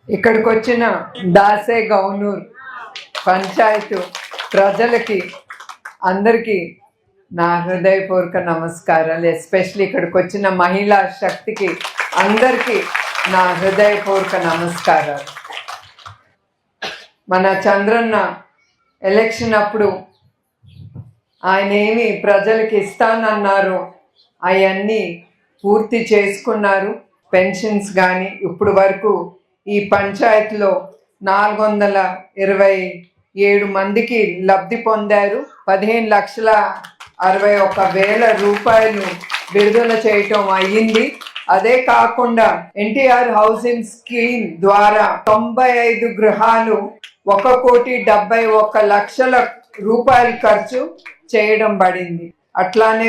ఇక్కడికి వచ్చిన దాసే గౌనూర్ పంచాయత్ ప్రజలకి అందరికీ నా హృదయపూర్వక నమస్కారాలు. ఎస్పెషల్లీ ఇక్కడికి వచ్చిన మహిళా శక్తికి అందరికీ నా హృదయపూర్వక నమస్కారాలు. మన చంద్రన్న ఎలక్షన్ అప్పుడు ఆయన ఏమి ప్రజలకి ఇస్తానన్నారు అవన్నీ పూర్తి చేసుకున్నారు. పెన్షన్స్ కానీ ఇప్పుడు వరకు ఈ పంచాయతీలో 427 మందికి లబ్ధి పొందారు. 15,61,000 రూపాయలు విడుదల చేయటం అయ్యింది. అదే కాకుండా ఎన్టీఆర్ హౌసింగ్ స్కీమ్ ద్వారా 95 గృహాలు 1,71,00,000 రూపాయలు ఖర్చు చేయడం పడింది. అట్లానే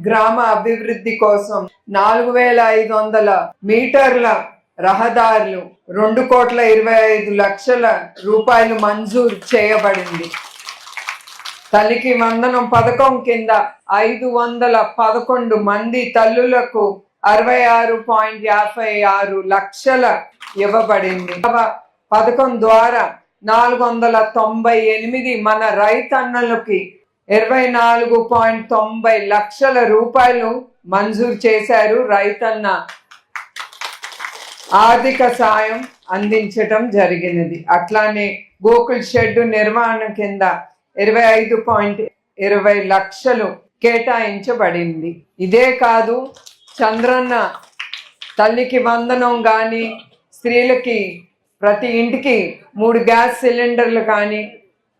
గ్రామ అభివృద్ధి కోసం 4,500 మీటర్ల రహదారులు 2,25,00,000 రూపాయలు మంజూరు చేయబడింది. తల్లికి వందనం పథకం కింద 511 మంది తల్లులకు 66.56 లక్షలు ఇవ్వబడింది. పథకం ద్వారా 498 మన రైతన్నలకి 24.90 లక్షల రూపాయలు మంజూరు చేశారు. రైతన్న ఆర్థిక సాయం అందించటం జరిగినది. అట్లానే గోకుల్ షెడ్ నిర్వహణ కింద 25.20 లక్షలు కేటాయించబడింది. ఇదే కాదు, చంద్రన్న తల్లికి వందనం కానీ, స్త్రీలకి ప్రతి ఇంటికి 3 గ్యాస్ సిలిండర్లు కానీ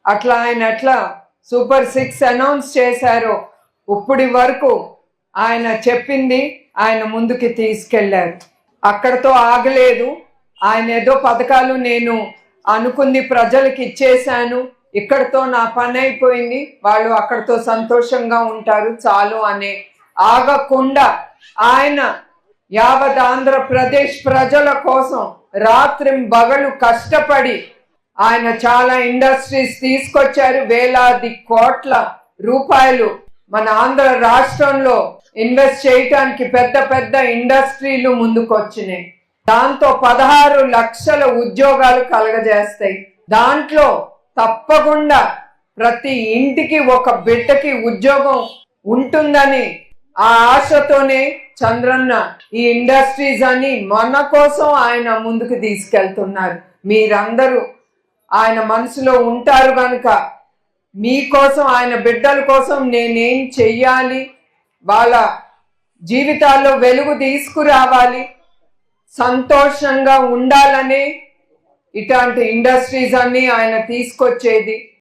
అట్లా సూపర్ 6 అనౌన్స్ చేశారు. ఇప్పటి వరకు ఆయన చెప్పింది ఆయన ముందుకి తీసుకెళ్లారు. అక్కడతో ఆగలేదు. ఆయన ఏదో పథకాలు నేను అనుకుంది ప్రజలకు ఇచ్చేశాను, ఇక్కడతో నా పని అయిపోయింది, వాళ్ళు అక్కడతో సంతోషంగా ఉంటారు చాలు అనే ఆగకుండా ఆయన యావత్ ఆంధ్రప్రదేశ్ ప్రజల కోసం రాత్రింబగళ్ళు కష్టపడి ఆయన చాలా ఇండస్ట్రీస్ తీసుకొచ్చారు. వేలాది కోట్ల రూపాయలు మన ఆంధ్ర రాష్ట్రంలో ఇన్వెస్ట్ చేయటానికి పెద్ద పెద్ద ఇండస్ట్రీలు ముందుకొచ్చినాయి. దాంతో 16 లక్షల ఉద్యోగాలు కలగజేస్తాయి. దాంట్లో తప్పకుండా ప్రతి ఇంటికి ఒక బిడ్డకి ఉద్యోగం ఉంటుందని ఆ ఆశతోనే చంద్రన్న ఈ ఇండస్ట్రీస్ అని మన కోసం ఆయన ముందుకు తీసుకెళ్తున్నారు. మీరందరూ ఆయన మనసులో ఉంటారు కనుక మీకోసం, ఆయన బిడ్డల కోసం నేనేం చెయ్యాలి, వాళ్ళ జీవితాల్లో వెలుగు తీసుకురావాలి, సంతోషంగా ఉండాలని ఇట్లాంటి ఇండస్ట్రీస్ అన్ని ఆయన తీసుకొచ్చేది.